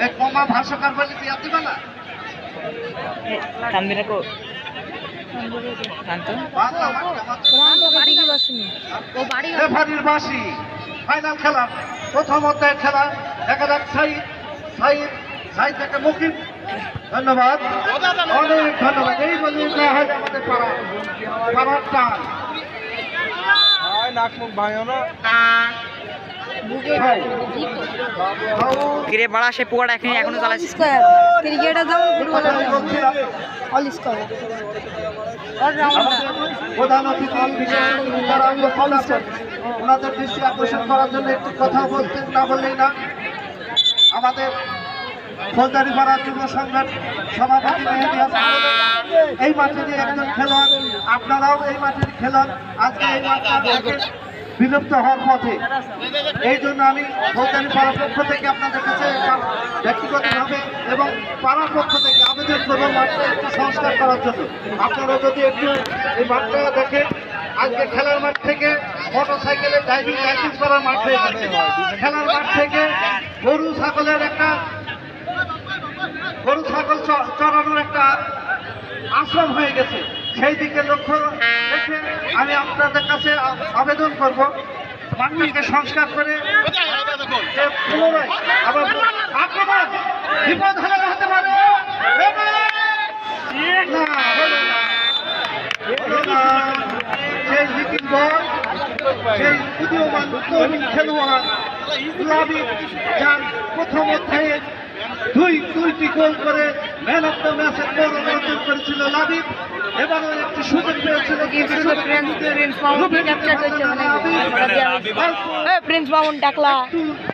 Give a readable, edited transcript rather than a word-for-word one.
এই কমা ভাষাকার বলে দিয়ে দিবা না তানবিরা কো কান্ত বাংলা রেফারির বাঁশি ফাইনাল খেলা প্রথম অধ্যায়ের খেলা দেখা যাক সাইদ থেকে মুকিম ধন্যবাদ অনেক ধন্যবাদ এই বলে হয় আমাদের পাড়ার টান নাক মুখ ভাঙো না কিরে বড়া সে পুয়াটা এখনো চালাচ্ছিস ক্রিকেটে যেমন ফুটবলে অল স্কোর প্রধান অতিথি যারা উপস্থিত আছেন ওনাদের দৃষ্টি আকর্ষণ করার জন্য একটু কথা বলতে না বললেই না আমাদের ফৌজদারিপাড়া যুব সংঘের সভাপতি মেহেদী হাসান এই মাঠেরই একজন খেলোয়াড় আপনারাও এই মাঠের খেলোয়াড় আজকে এই মাঠটা বিলুপ্ত হওয়ার পথে এই জন্য আমি ফৌজদারিপাড়ার পক্ষ থেকে আপনাদের কাছে ব্যক্তিগতভাবে এবং পাড়ার পক্ষ থেকে আবেদন করবো মাঠটা একটু সংস্কার করার জন্য আপনারা যদি একটু এই মাঠটা দেখেন আজকে খেলার মাঠ থেকে মোটর সাইকেলে ড্রাইভিং লাইসেন্স করার মাঠ হয়ে গেছে খেলার মাঠ থেকে গরু ছাগল চড়ানোর একটা আশ্রম হয়ে গেছে সেই দিকে লক্ষ্য রেখে আমি আপনাদের কাছে আবেদন করব মাঠটাকে সংস্কার করে যে পুনরায় আবার আক্রমণ বিপদ হতে পারে সেই লিখিত বল সেই উদীয়মান তরুণ খেলোয়াড় লাবিব যার প্রথম অধ্যায়ে দুইটি গোল করে ম্যান অফ দ্য ম্যাচের গৌরব অর্জন করেছিল লাবিব এবারও একটি সুযোগ পেয়েছিল প্রিন্স মামুন ডাকলা